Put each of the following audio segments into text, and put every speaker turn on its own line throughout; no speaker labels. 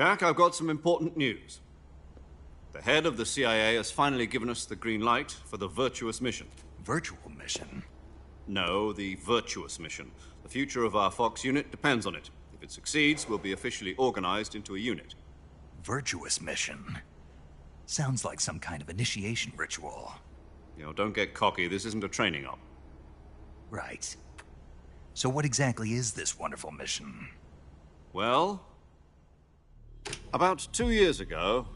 Jack, I've got some important news. The head of the CIA has finally given us the green light for the Virtuous mission.
Virtual mission?
No, the Virtuous mission. The future of our Fox unit depends on it. If it succeeds, we'll be officially organized into a unit.
Virtuous mission? Sounds like some kind of initiation ritual.
You know, don't get cocky. This isn't a training op.
Right. So what exactly is this wonderful mission?
Well, about 2 years ago,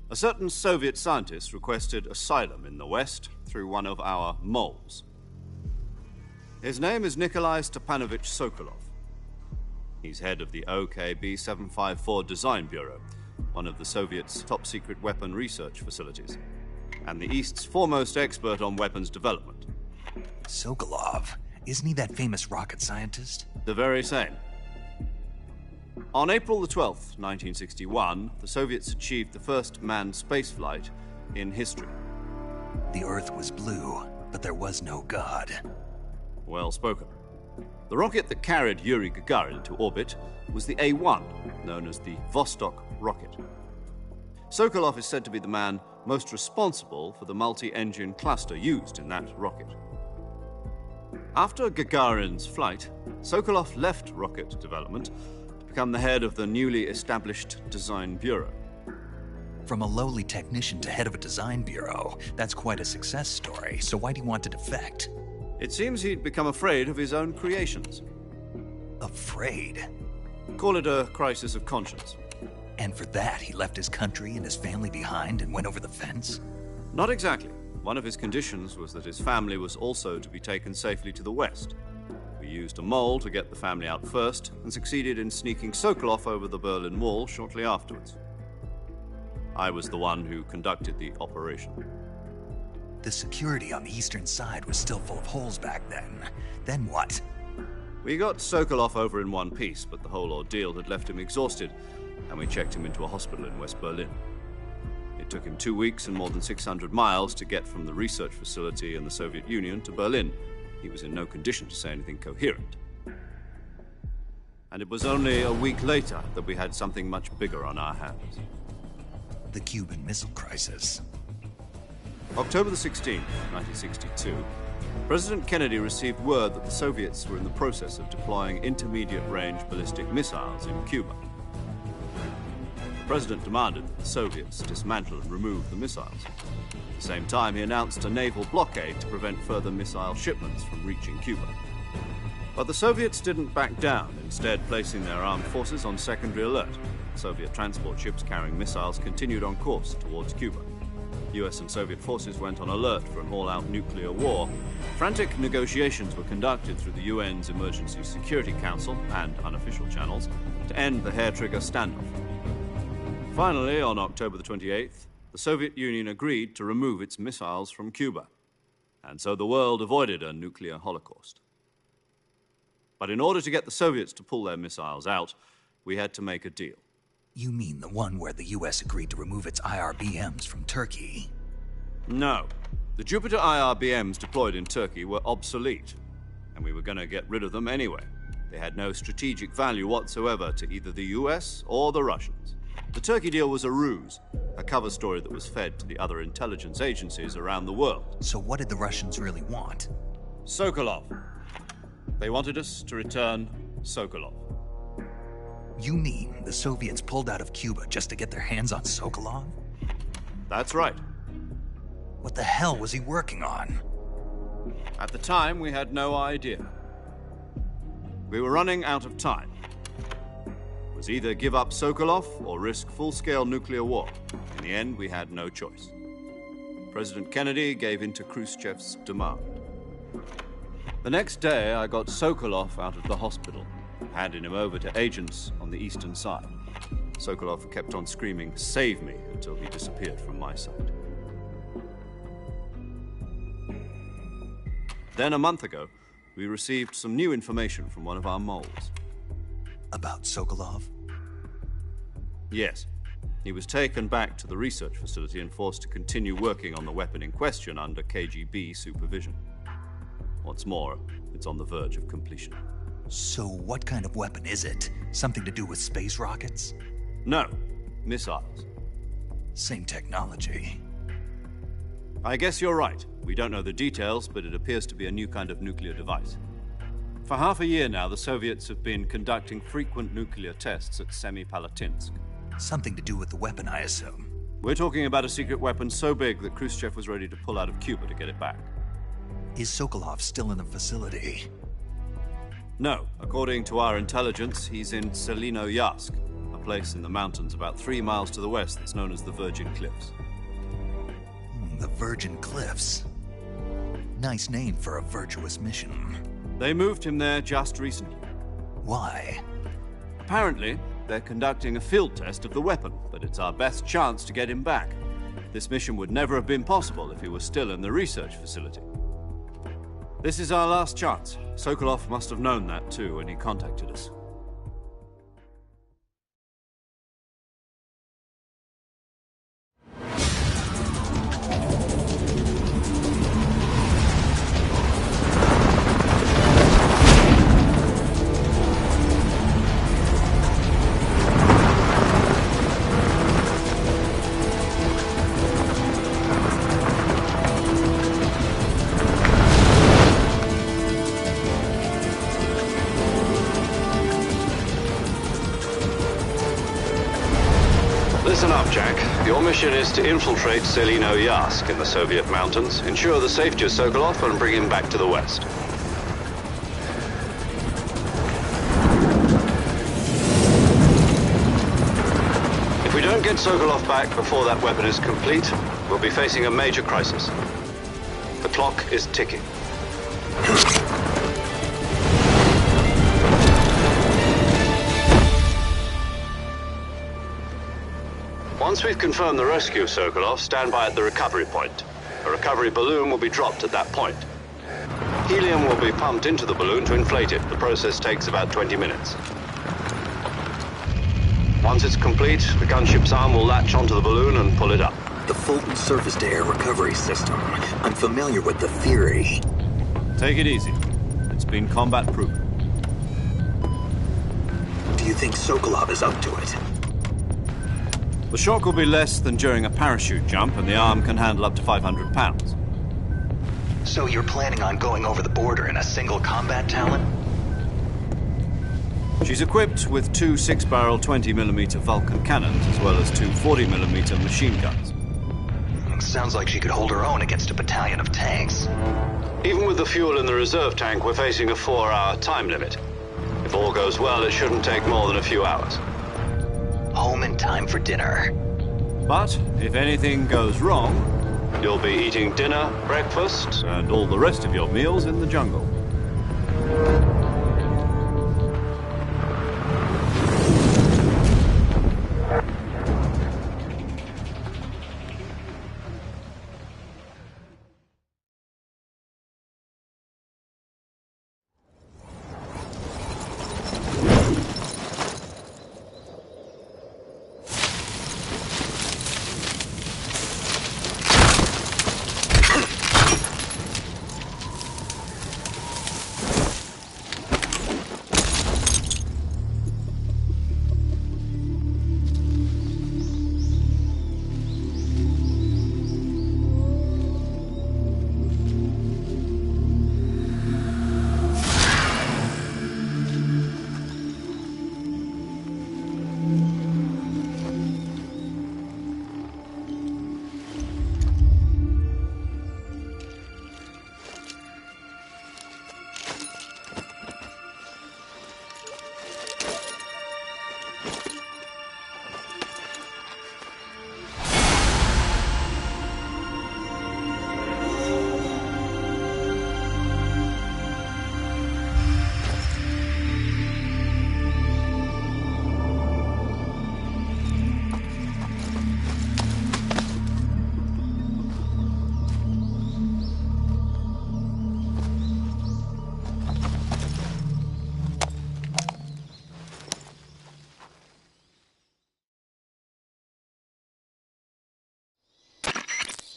a certain Soviet scientist requested asylum in the West through one of our moles. His name is Nikolai Stepanovich Sokolov. He's head of the OKB 754 Design Bureau, one of the Soviets' top-secret weapon research facilities, and the East's foremost expert on weapons development.
Sokolov? Isn't he that famous rocket scientist?
The very same. On April the 12th, 1961, the Soviets achieved the first manned spaceflight in history.
The Earth was blue, but there was no God.
Well spoken. The rocket that carried Yuri Gagarin into orbit was the A-1, known as the Vostok rocket. Sokolov is said to be the man most responsible for the multi-engine cluster used in that rocket. After Gagarin's flight, Sokolov left rocket development to become the head of the newly established Design Bureau.
From a lowly technician to head of a design bureau, that's quite a success story, so why do you want to defect?
It seems he'd become afraid of his own creations.
Afraid?
Call it a crisis of conscience.
And for that, he left his country and his family behind and went over the fence?
Not exactly. One of his conditions was that his family was also to be taken safely to the West. We used a mole to get the family out first and succeeded in sneaking Sokolov over the Berlin Wall shortly afterwards. I was the one who conducted the operation.
The security on the eastern side was still full of holes back then. Then what?
We got Sokolov over in one piece, but the whole ordeal had left him exhausted, and we checked him into a hospital in West Berlin. It took him 2 weeks and more than 600 miles to get from the research facility in the Soviet Union to Berlin. He was in no condition to say anything coherent. And it was only a week later that we had something much bigger on our hands.
The Cuban Missile Crisis.
October the 16th, 1962, President Kennedy received word that the Soviets were in the process of deploying intermediate-range ballistic missiles in Cuba. The president demanded that the Soviets dismantle and remove the missiles. At the same time, he announced a naval blockade to prevent further missile shipments from reaching Cuba. But the Soviets didn't back down, instead placing their armed forces on secondary alert. Soviet transport ships carrying missiles continued on course towards Cuba. US and Soviet forces went on alert for an all-out nuclear war. Frantic negotiations were conducted through the UN's Emergency Security Council and unofficial channels to end the hair-trigger standoff. Finally, on October the 28th, the Soviet Union agreed to remove its missiles from Cuba. And so the world avoided a nuclear holocaust. But in order to get the Soviets to pull their missiles out, we had to make a deal.
You mean the one where the US agreed to remove its IRBMs from Turkey?
No. The Jupiter IRBMs deployed in Turkey were obsolete, and we were going to get rid of them anyway. They had no strategic value whatsoever to either the US or the Russians. The Turkey deal was a ruse, a cover story that was fed to the other intelligence agencies around the world.
So what did the Russians really want?
Sokolov. They wanted us to return Sokolov.
You mean the Soviets pulled out of Cuba just to get their hands on Sokolov?
That's right.
What the hell was he working on?
At the time, we had no idea. We were running out of time. It was either give up Sokolov or risk full-scale nuclear war. In the end, we had no choice. President Kennedy gave in to Khrushchev's demand. The next day, I got Sokolov out of the hospital, handing him over to agents on the eastern side. Sokolov kept on screaming, "Save me," until he disappeared from my sight. Then, a month ago, we received some new information from one of our moles.
About Sokolov?
Yes. He was taken back to the research facility and forced to continue working on the weapon in question under KGB supervision. What's more, it's on the verge of completion.
So what kind of weapon is it? Something to do with space rockets?
No, missiles.
Same technology.
I guess you're right. We don't know the details, but it appears to be a new kind of nuclear device. For half a year now, the Soviets have been conducting frequent nuclear tests at Semipalatinsk.
Something to do with the weapon, I assume.
We're talking about a secret weapon so big that Khrushchev was ready to pull out of Cuba to get it back.
Is Sokolov still in the facility?
No. According to our intelligence, he's in Selino-Yarsk, a place in the mountains about 3 miles to the west that's known as the Virgin Cliffs.
The Virgin Cliffs. Nice name for a virtuous mission.
They moved him there just recently.
Why?
Apparently, they're conducting a field test of the weapon, but it's our best chance to get him back. This mission would never have been possible if he was still in the research facility. This is our last chance. Sokolov must have known that too when he contacted us. Listen up, Jack. Your mission is to infiltrate Selino-Yarsk in the Soviet mountains, ensure the safety of Sokolov, and bring him back to the West. If we don't get Sokolov back before that weapon is complete, we'll be facing a major crisis. The clock is ticking. Once we've confirmed the rescue of Sokolov, stand by at the recovery point. A recovery balloon will be dropped at that point. Helium will be pumped into the balloon to inflate it. The process takes about 20 minutes. Once it's complete, the gunship's arm will latch onto the balloon and pull it up.
The Fulton surface-to-air recovery system. I'm familiar with the theory.
Take it easy. It's been combat-proven.
Do you think Sokolov is up to it?
The shock will be less than during a parachute jump, and the arm can handle up to 500 pounds.
So you're planning on going over the border in a single combat Talon?
She's equipped with 2 6-barrel 20mm Vulcan cannons, as well as 2 40mm machine guns.
Sounds like she could hold her own against a battalion of tanks.
Even with the fuel in the reserve tank, we're facing a 4-hour time limit. If all goes well, it shouldn't take more than a few hours.
Home in time for dinner.
But if anything goes wrong, you'll be eating dinner, breakfast, and all the rest of your meals in the jungle.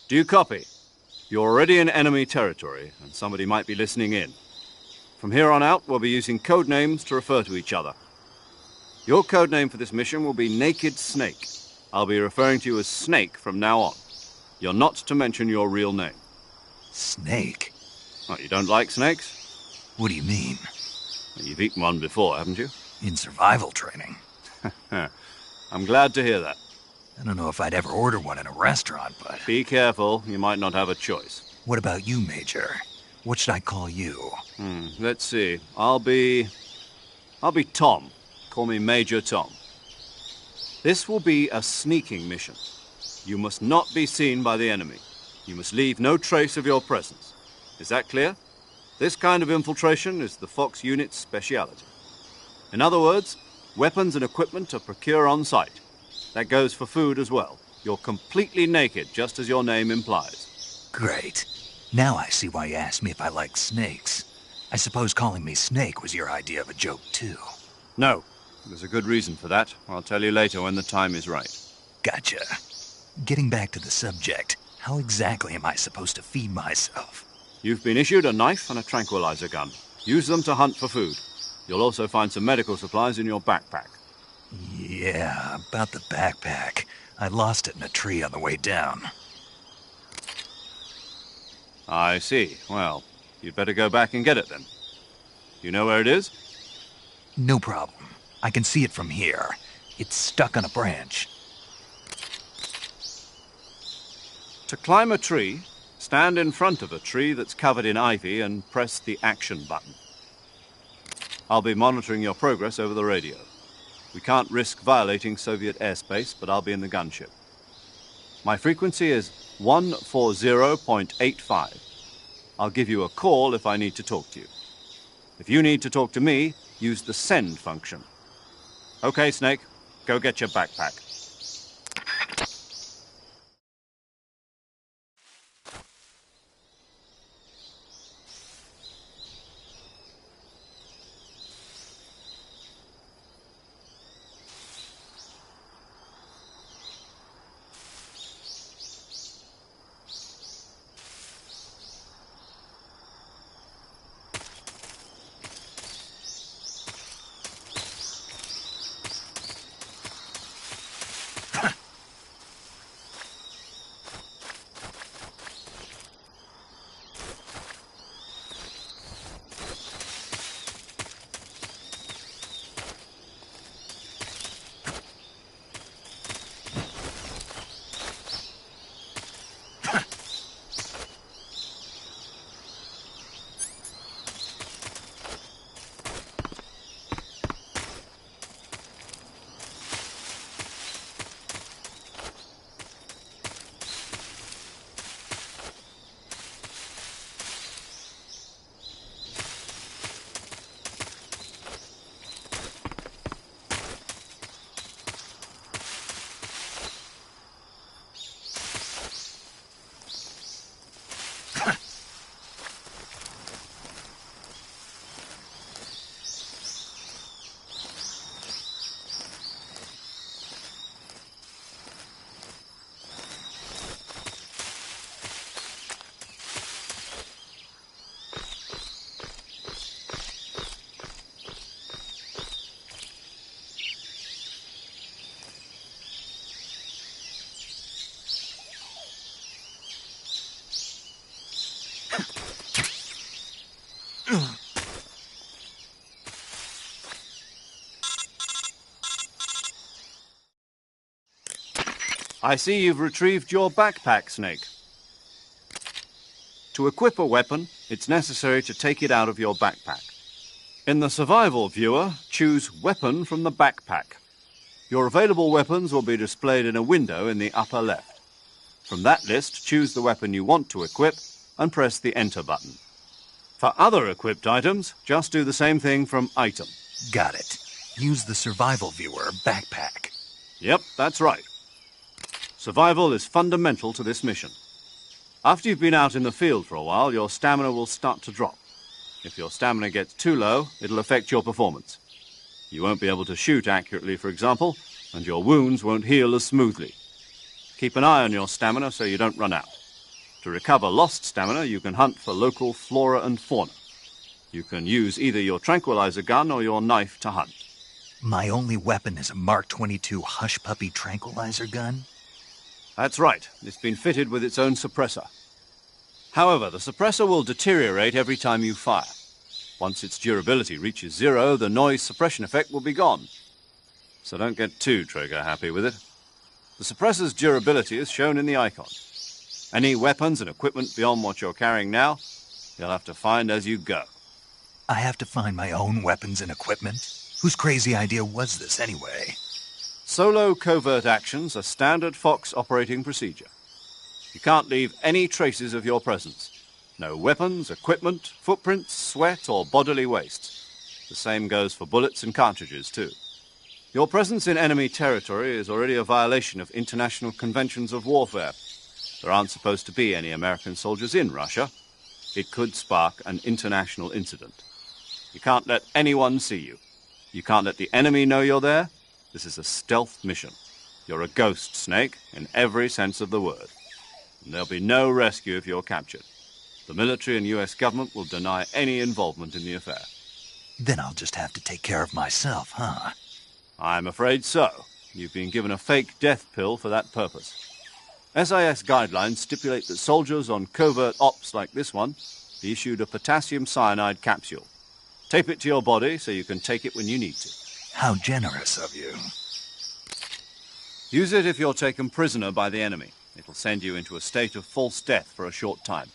Do you copy? You're already in enemy territory, and somebody might be listening in. From here on out, we'll be using code names to refer to each other. Your code name for this mission will be Naked Snake. I'll be referring to you as Snake from now on. You're not to mention your real name.
Snake?
Oh, you don't like snakes?
What do you mean?
You've eaten one before, haven't you?
In survival training.
I'm glad to hear that.
I don't know if I'd ever order one in a restaurant, but...
Be careful, you might not have a choice.
What about you, Major? What should I call you?
Let's see. I'll be Tom. Call me Major Tom. This will be a sneaking mission. You must not be seen by the enemy. You must leave no trace of your presence. Is that clear? This kind of infiltration is the Fox unit's speciality. In other words, weapons and equipment are procured on site. That goes for food as well. You're completely naked, just as your name implies.
Great. Now I see why you asked me if I like snakes. I suppose calling me Snake was your idea of a joke, too.
No. There's a good reason for that. I'll tell you later when the time is right.
Gotcha. Getting back to the subject, how exactly am I supposed to feed myself?
You've been issued a knife and a tranquilizer gun. Use them to hunt for food. You'll also find some medical supplies in your backpack.
Yeah, about the backpack. I lost it in a tree on the way down.
I see. Well, you'd better go back and get it then. You know where it is?
No problem. I can see it from here. It's stuck on a branch.
To climb a tree, stand in front of a tree that's covered in ivy and press the action button. I'll be monitoring your progress over the radio. We can't risk violating Soviet airspace, but I'll be in the gunship. My frequency is 140.85. I'll give you a call if I need to talk to you. If you need to talk to me, use the send function. Okay, Snake, go get your backpack. I see you've retrieved your backpack, Snake. To equip a weapon, it's necessary to take it out of your backpack. In the survival viewer, choose Weapon from the backpack. Your available weapons will be displayed in a window in the upper left. From that list, choose the weapon you want to equip and press the Enter button. For other equipped items, just do the same thing from Item.
Got it. Use the survival viewer backpack.
Yep, that's right. Survival is fundamental to this mission. After you've been out in the field for a while, your stamina will start to drop. If your stamina gets too low, it'll affect your performance. You won't be able to shoot accurately, for example, and your wounds won't heal as smoothly. Keep an eye on your stamina so you don't run out. To recover lost stamina, you can hunt for local flora and fauna. You can use either your tranquilizer gun or your knife to hunt.
My only weapon is a Mark 22 Hush Puppy tranquilizer gun?
That's right. It's been fitted with its own suppressor. However, the suppressor will deteriorate every time you fire. Once its durability reaches 0, the noise suppression effect will be gone. So don't get too trigger-happy with it. The suppressor's durability is shown in the icon. Any weapons and equipment beyond what you're carrying now, you'll have to find as you go.
I have to find my own weapons and equipment? Whose crazy idea was this, anyway?
Solo covert actions are standard Fox operating procedure. You can't leave any traces of your presence. No weapons, equipment, footprints, sweat, or bodily waste. The same goes for bullets and cartridges, too. Your presence in enemy territory is already a violation of international conventions of warfare. There aren't supposed to be any American soldiers in Russia. It could spark an international incident. You can't let anyone see you. You can't let the enemy know you're there. This is a stealth mission. You're a ghost, Snake, in every sense of the word. And there'll be no rescue if you're captured. The military and US government will deny any involvement in the affair.
Then I'll just have to take care of myself, huh?
I'm afraid so. You've been given a fake death pill for that purpose. SIS guidelines stipulate that soldiers on covert ops like this one be issued a potassium cyanide capsule. Tape it to your body so you can take it when you need to.
How generous of you.
Use it if you're taken prisoner by the enemy. It'll send you into a state of false death for a short time.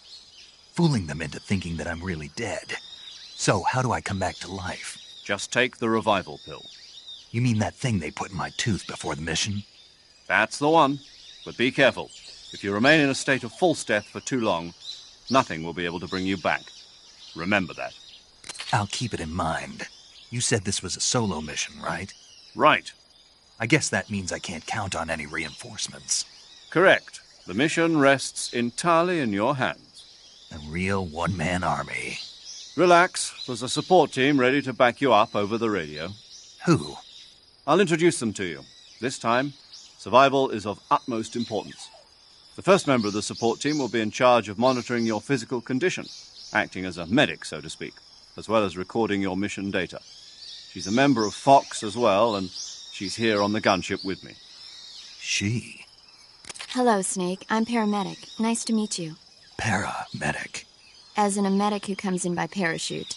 Fooling them into thinking that I'm really dead. So, how do I come back to life?
Just take the revival pill.
You mean that thing they put in my tooth before the mission?
That's the one. But be careful. If you remain in a state of false death for too long, nothing will be able to bring you back. Remember that.
I'll keep it in mind. You said this was a solo mission, right?
Right.
I guess that means I can't count on any reinforcements.
Correct. The mission rests entirely in your hands.
A real one-man army.
Relax. There's a support team ready to back you up over the radio.
Who?
I'll introduce them to you. This time, survival is of utmost importance. The first member of the support team will be in charge of monitoring your physical condition, acting as a medic, so to speak, as well as recording your mission data. She's a member of Fox as well, and she's here on the gunship with me.
She?
Hello, Snake. I'm paramedic. Nice to meet you.
Paramedic?
As in a medic who comes in by parachute.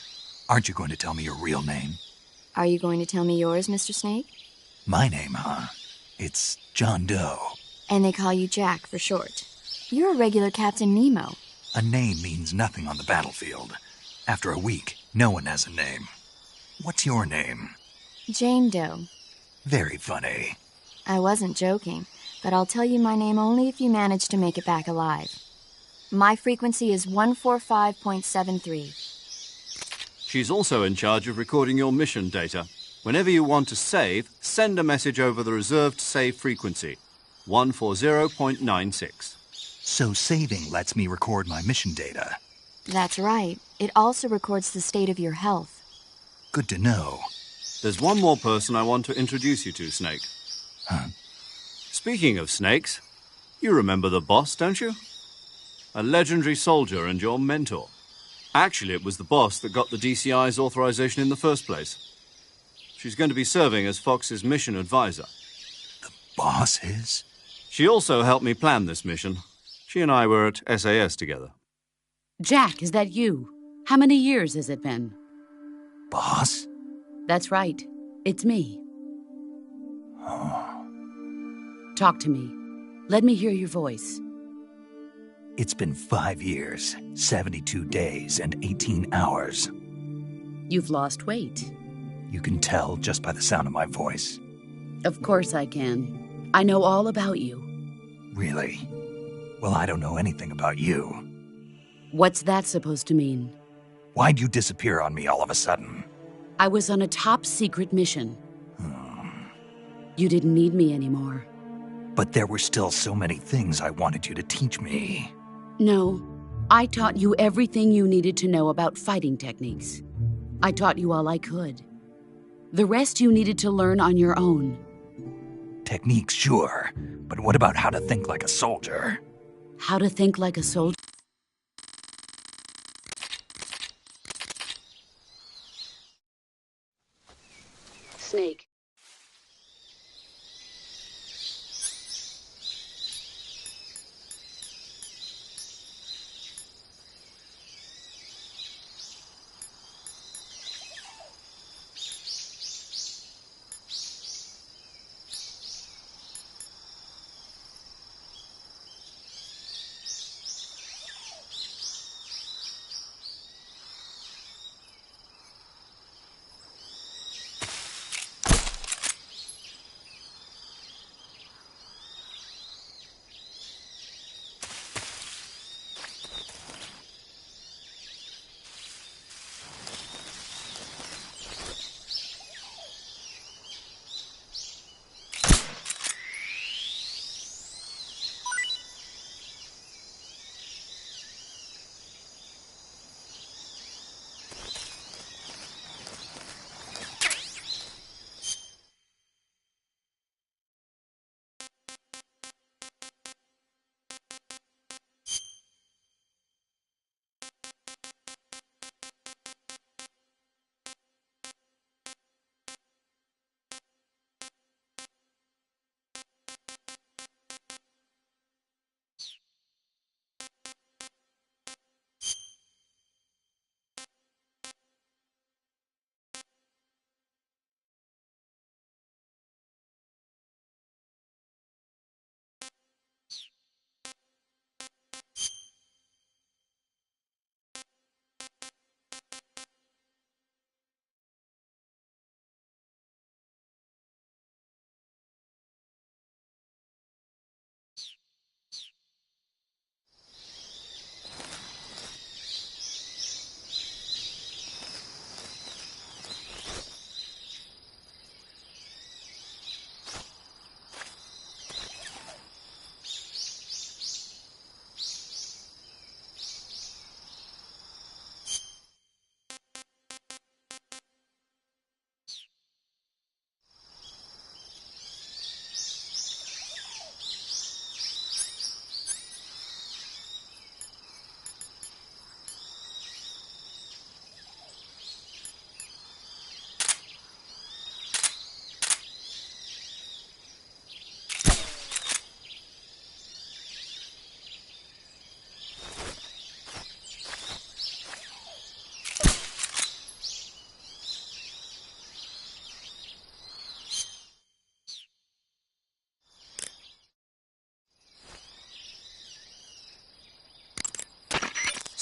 Aren't you going to tell me your real name?
Are you going to tell me yours, Mr. Snake?
My name, huh? It's John Doe.
And they call you Jack for short. You're a regular Captain Nemo.
A name means nothing on the battlefield. After a week, no one has a name. What's your name?
Jane Doe.
Very funny.
I wasn't joking, but I'll tell you my name only if you manage to make it back alive. My frequency is 145.73.
She's also in charge of recording your mission data. Whenever you want to save, send a message over the reserved save frequency, 140.96.
So saving lets me record my mission data.
That's right. It also records the state of your health.
Good to know.
There's one more person I want to introduce you to, Snake.
Huh?
Speaking of snakes, you remember the boss, don't you? A legendary soldier and your mentor. Actually, it was the boss that got the DCI's authorization in the first place. She's going to be serving as Fox's mission advisor.
The boss is?
She also helped me plan this mission. She and I were at SAS together.
Jack, is that you? How many years has it been?
Boss?
That's right. It's me.
Oh.
Talk to me. Let me hear your voice.
It's been 5 years, 72 days, and 18 hours.
You've lost weight.
You can tell just by the sound of my voice.
Of course I can. I know all about you.
Really? Well, I don't know anything about you.
What's that supposed to mean?
Why'd you disappear on me all of a sudden?
I was on a top-secret mission. You didn't need me anymore.
But there were still so many things I wanted you to teach me.
No, I taught you everything you needed to know about fighting techniques. I taught you all I could. The rest you needed to learn on your own.
Techniques, sure. But what about how to think like a soldier?
How to think like a soldier? Snake,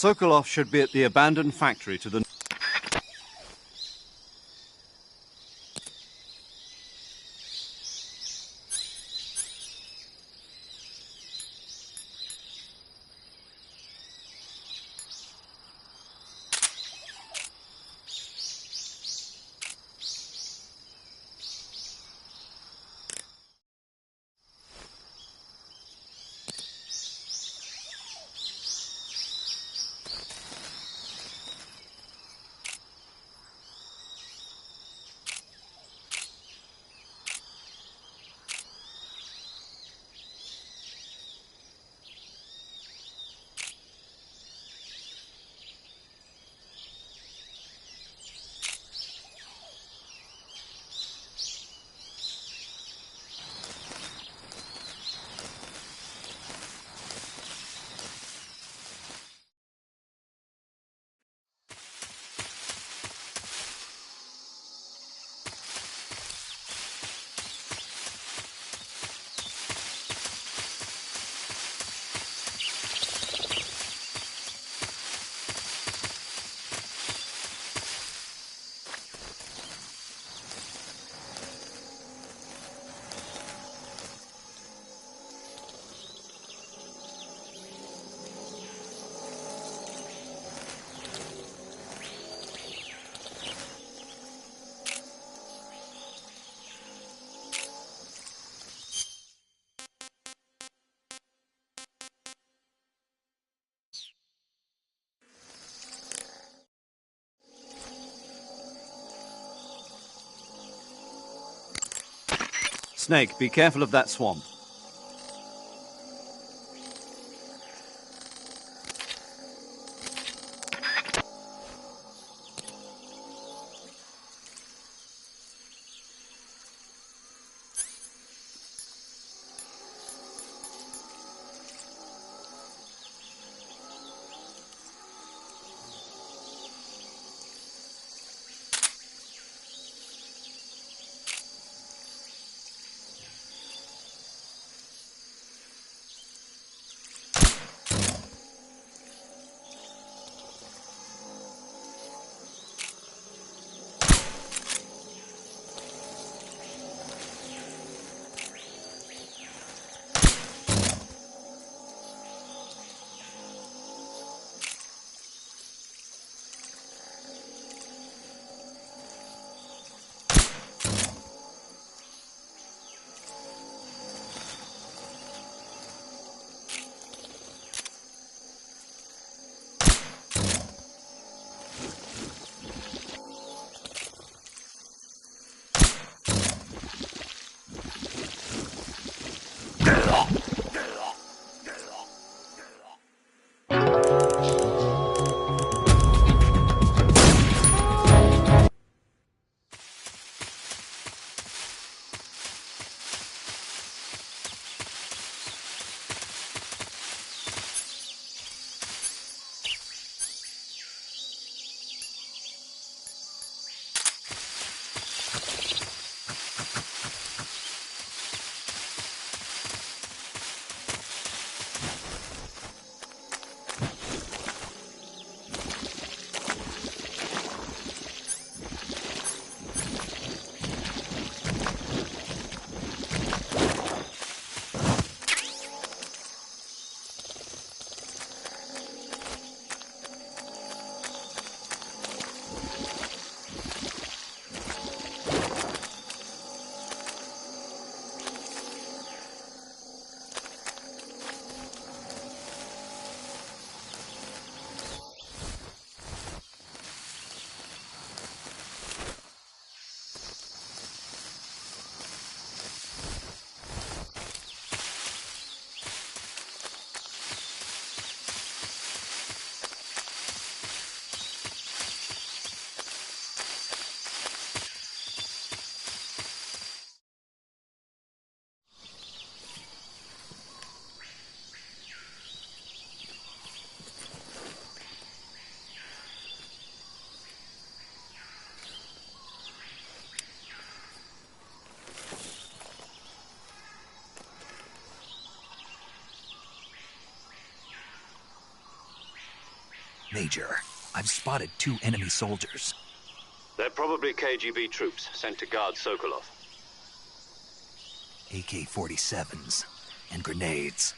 Sokolov should be at the abandoned factory to the... Snake, be careful of that swamp.
Major, I've spotted 2 enemy soldiers.
They're probably KGB troops sent to guard Sokolov.
AK-47s and grenades.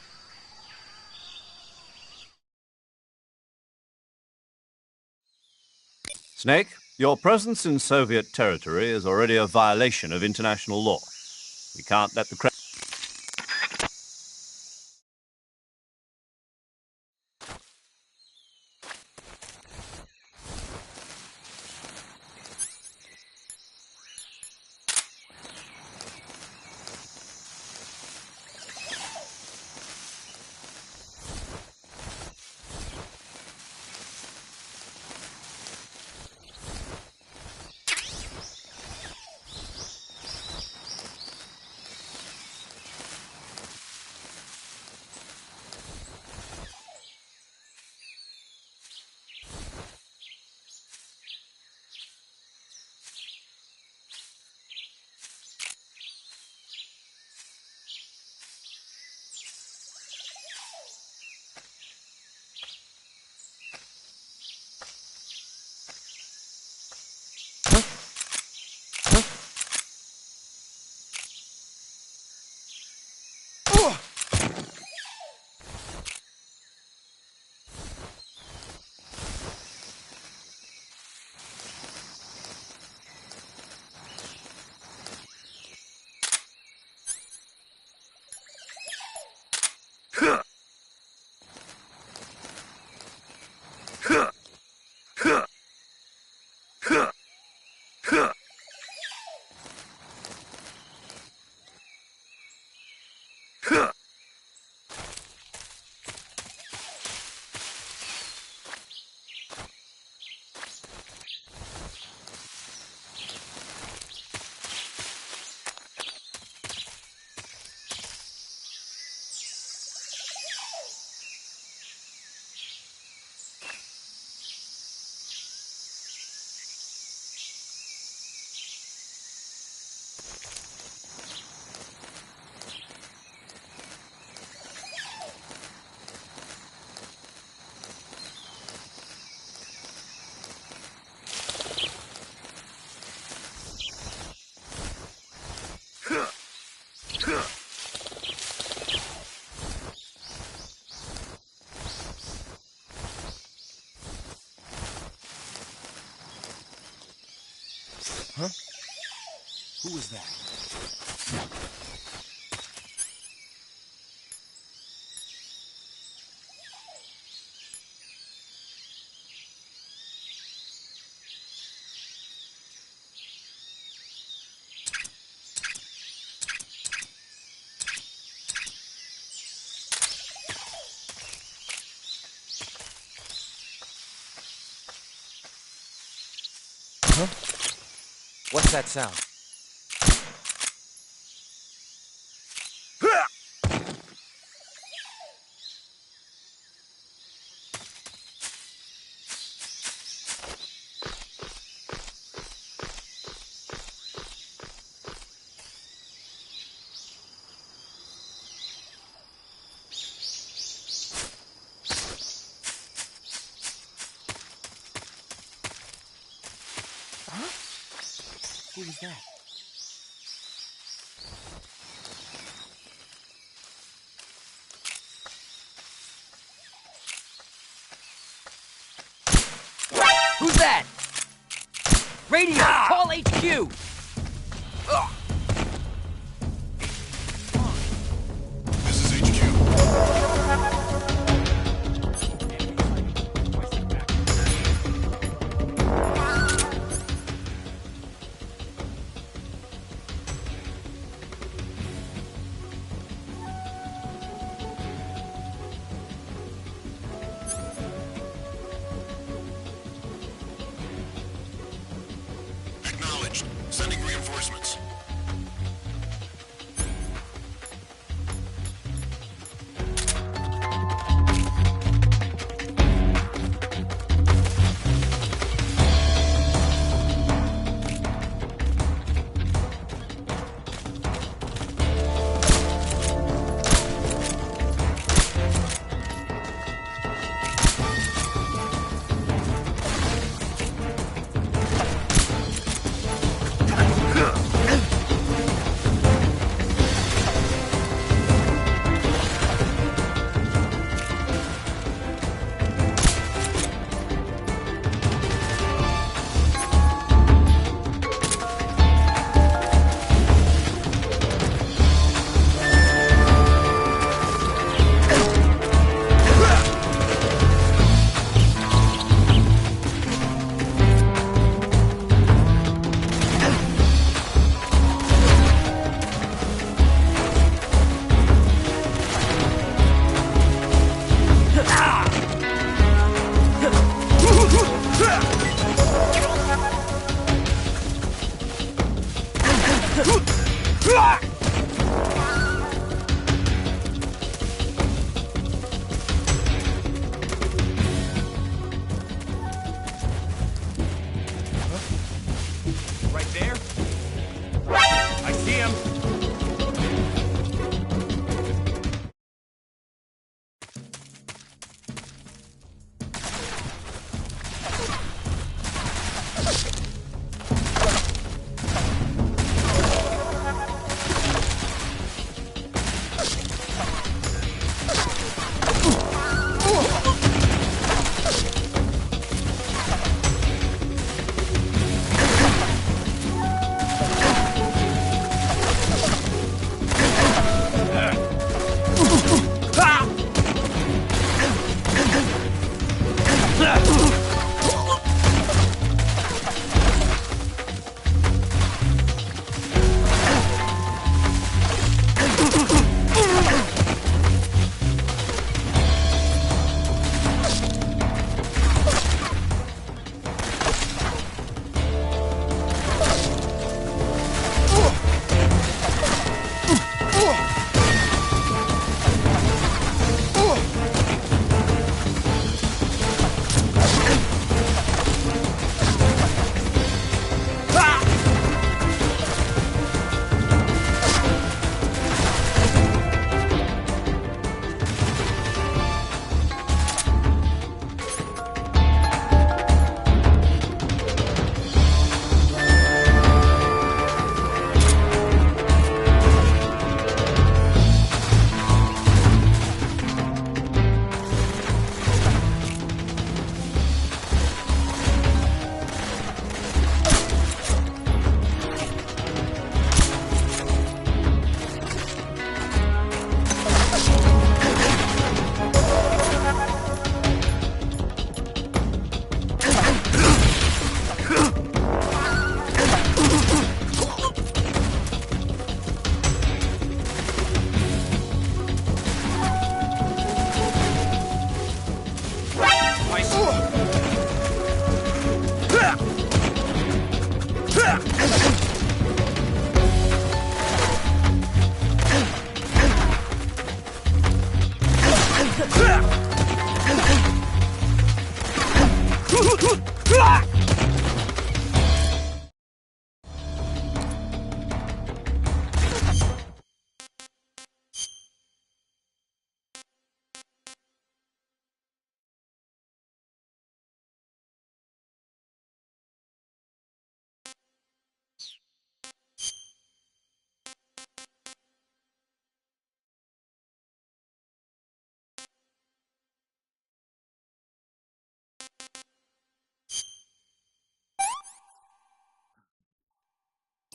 Snake, your presence in Soviet territory is already a violation of international law. We can't let the
Huh? Who was that? Huh? What's that sound? Who was that?
Who's that? Radio, call HQ!
This is HQ. Acknowledged. Sending reinforcements.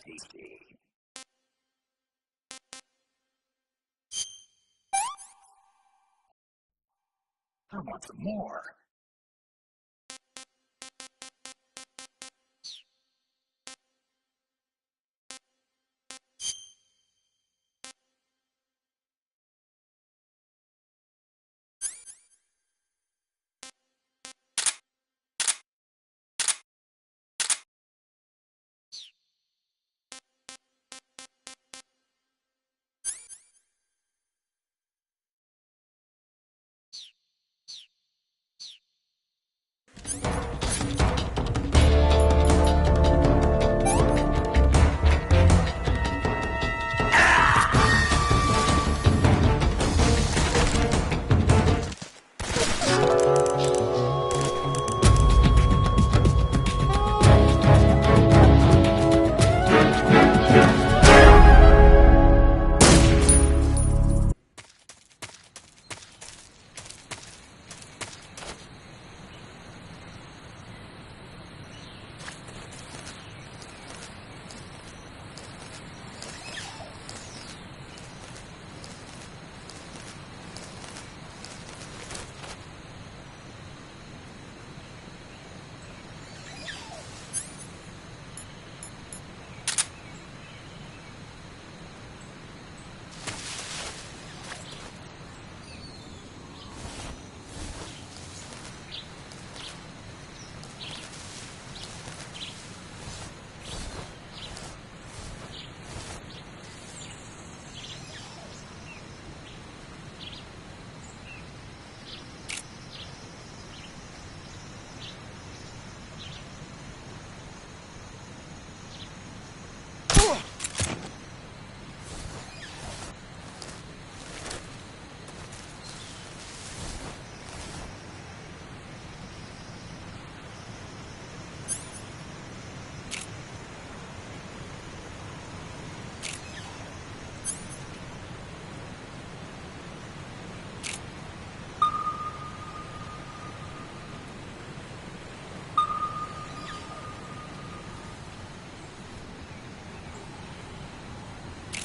I want some more.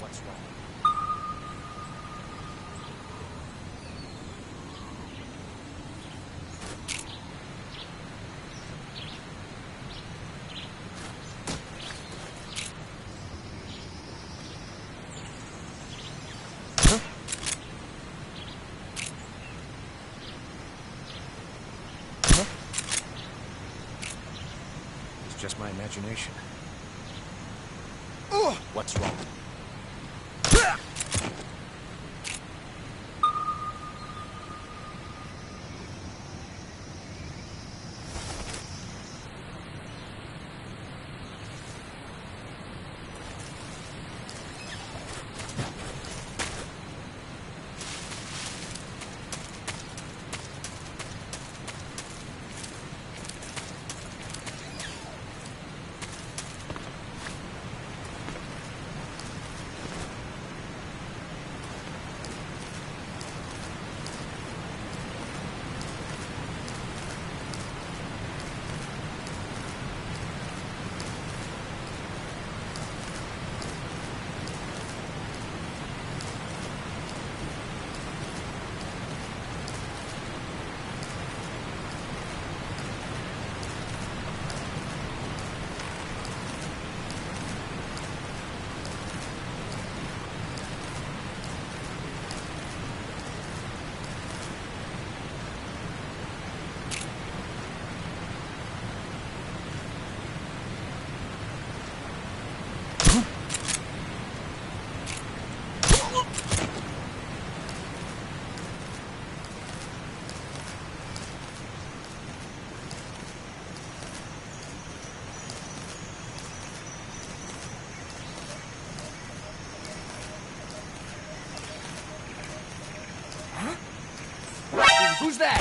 What's wrong? It's just my imagination. What's wrong?
Who's that?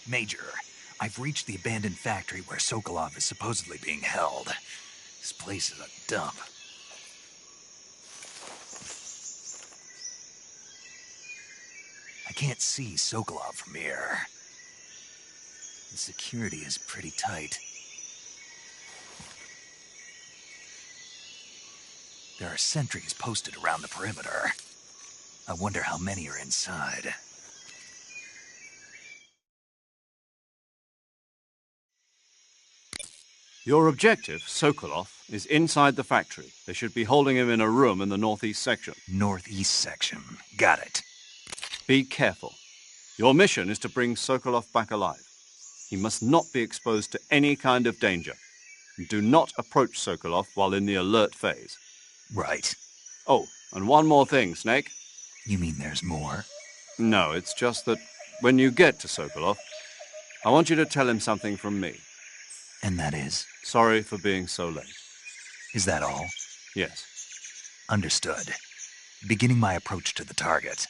Major, I've reached the abandoned factory where Sokolov is supposedly being held. This place is a dump. I can't see Sokolov from here. The security is pretty tight. There are sentries posted around the perimeter. I wonder how many are inside.
Your objective, Sokolov, is inside the factory. They should be holding him in a room in the northeast section.
Northeast section. Got it.
Be careful. Your mission is to bring Sokolov back alive. He must not be exposed to any kind of danger. And do not approach Sokolov while in the alert phase.
Right.
Oh, and one more thing, Snake.
You mean there's more?
No, it's just that when you get to Sokolov, I want you to tell him something from me.
And that is?
Sorry for being so late.
Is that all?
Yes.
Understood. Beginning my approach to the target.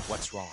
What's wrong?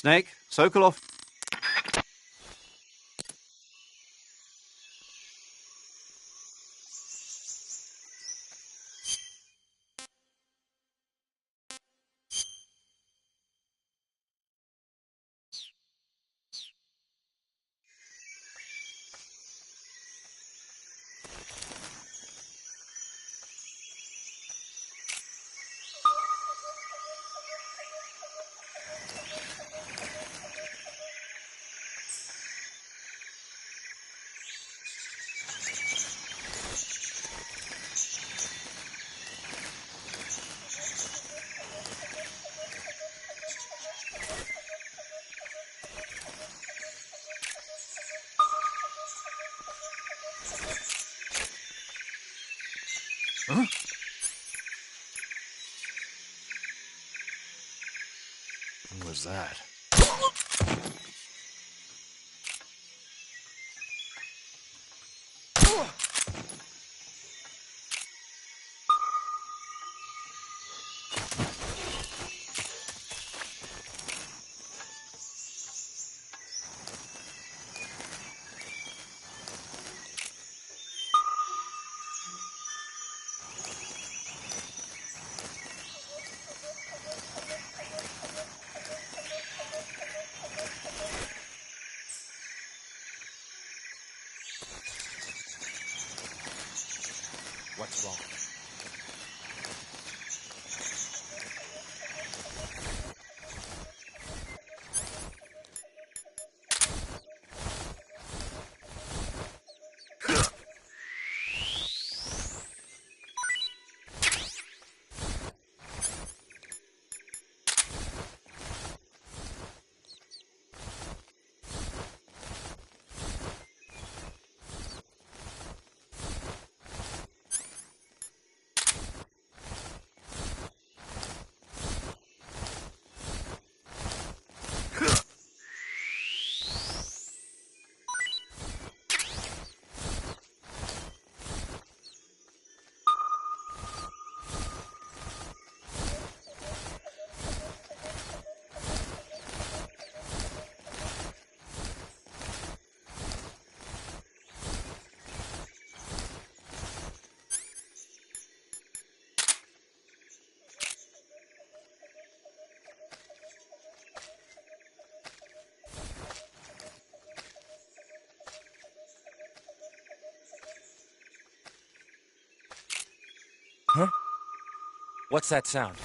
Snake, Sokolov.
Huh? What was that? What's wrong? Huh? What's that sound?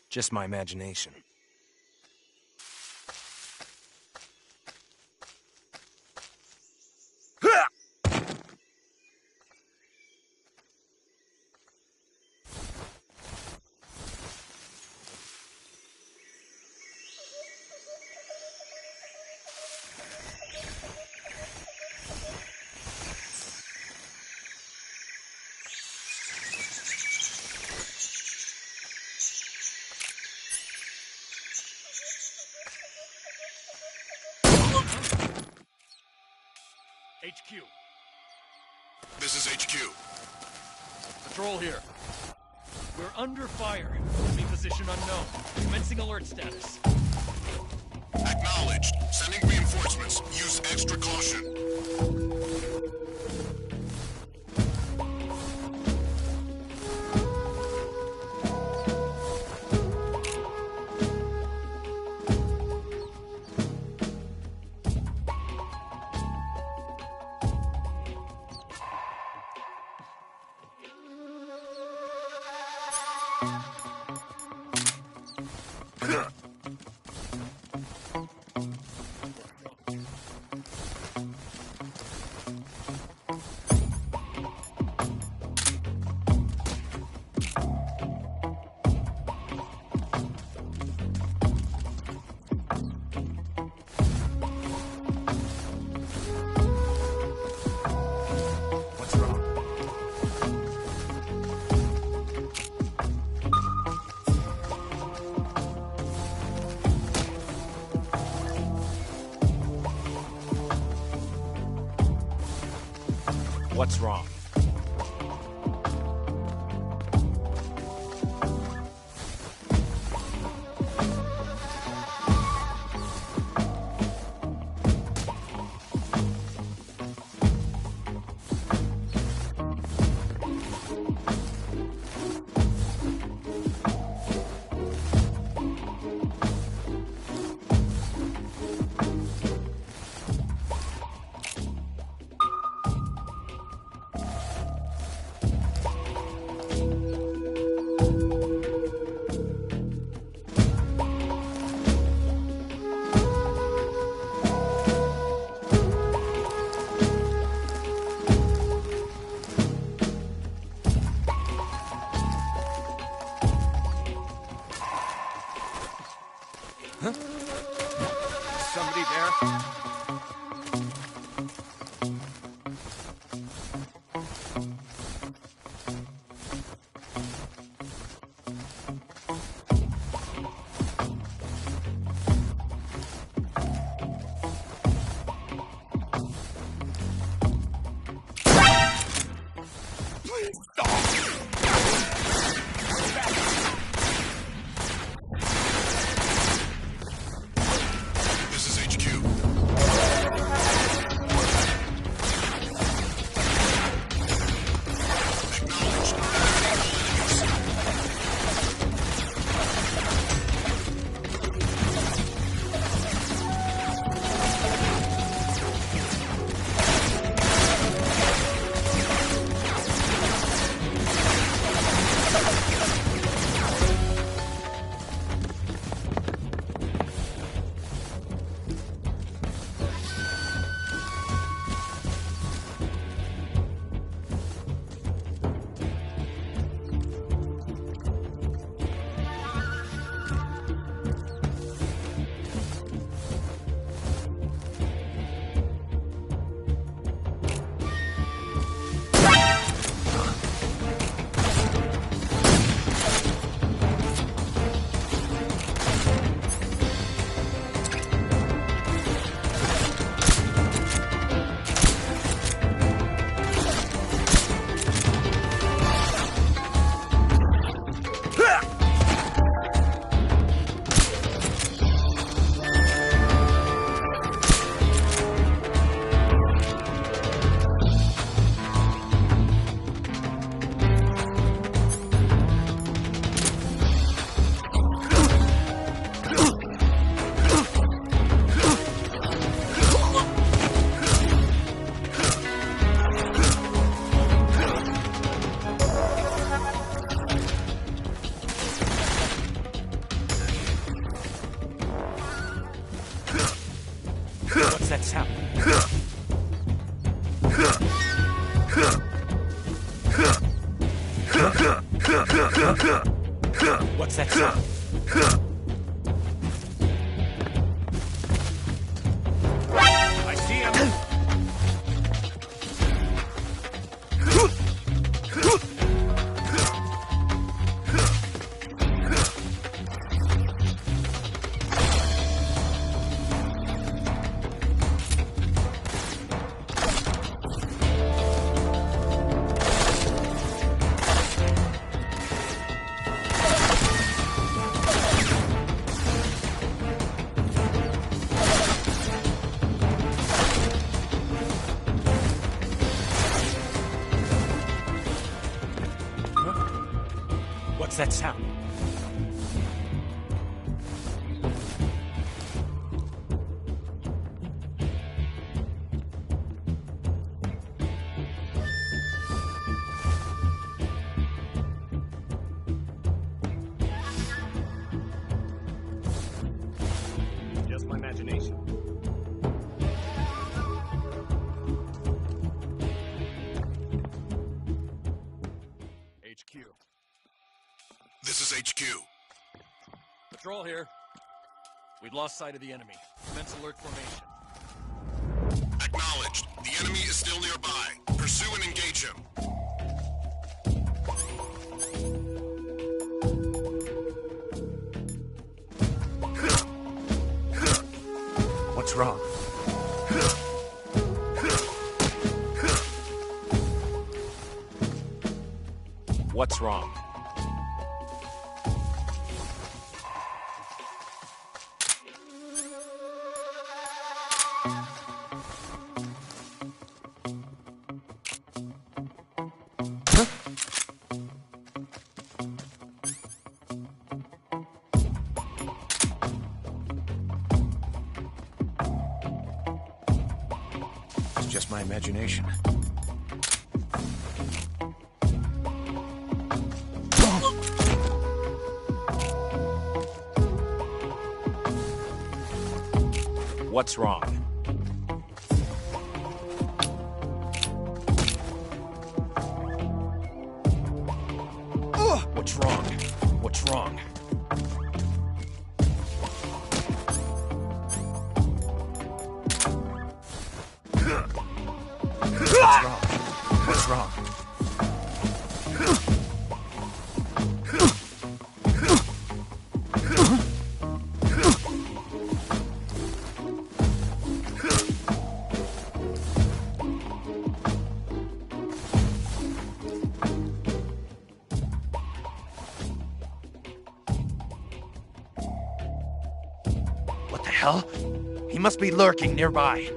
Just my imagination.
This is HQ.
Patrol here. We're under fire. Enemy position unknown. Commencing alert status.
Acknowledged. Sending reinforcements. Use extra caution.
What's wrong?
Somebody there?
This is HQ. Acknowledged.
What's that sound? What's that sound? I see him. What's that sound?
Just my imagination. HQ.
This is HQ.
Patrol here. We've lost sight of the enemy. Commence alert formation.
Acknowledged. The enemy is still nearby. Pursue and engage him.
What's wrong?
What's wrong?
It's just my imagination.
What's wrong? What's wrong? What's wrong?
What's wrong? What the hell? He must be lurking nearby.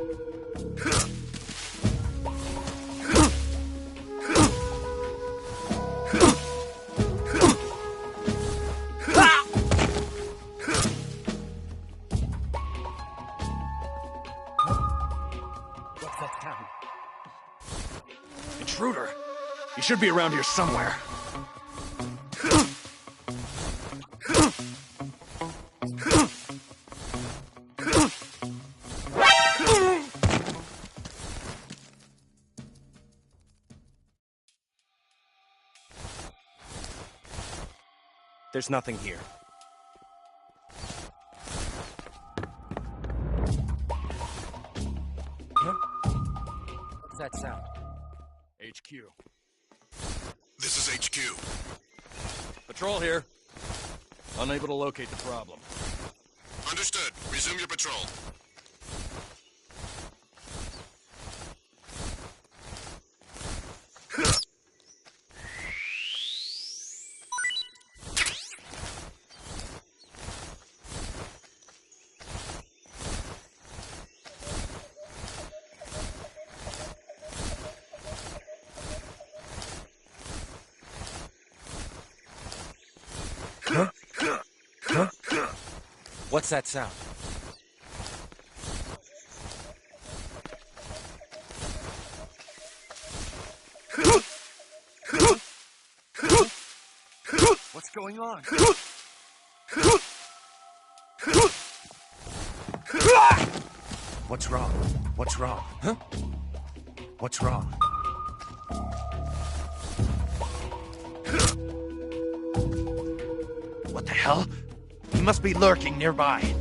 What's that sound?
Intruder! You should be around here somewhere. There's nothing here.
What's that sound?
HQ.
This is HQ.
Patrol here. Unable to locate the problem.
Understood. Resume your patrol.
What's that sound?
What's going on?
What's wrong? What's wrong? Huh? What's wrong? What the hell? He must be lurking nearby.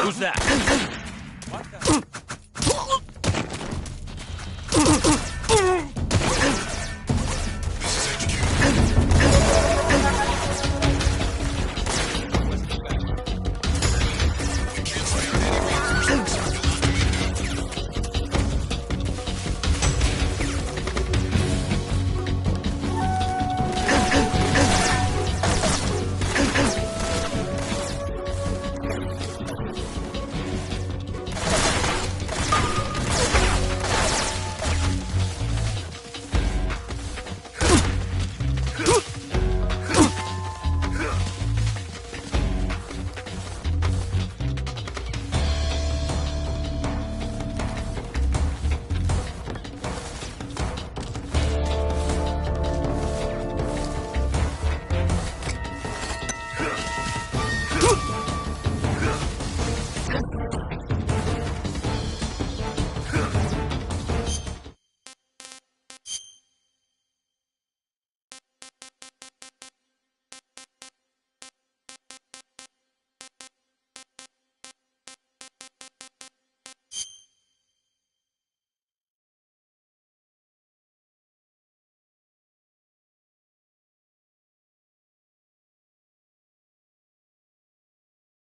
Who's that?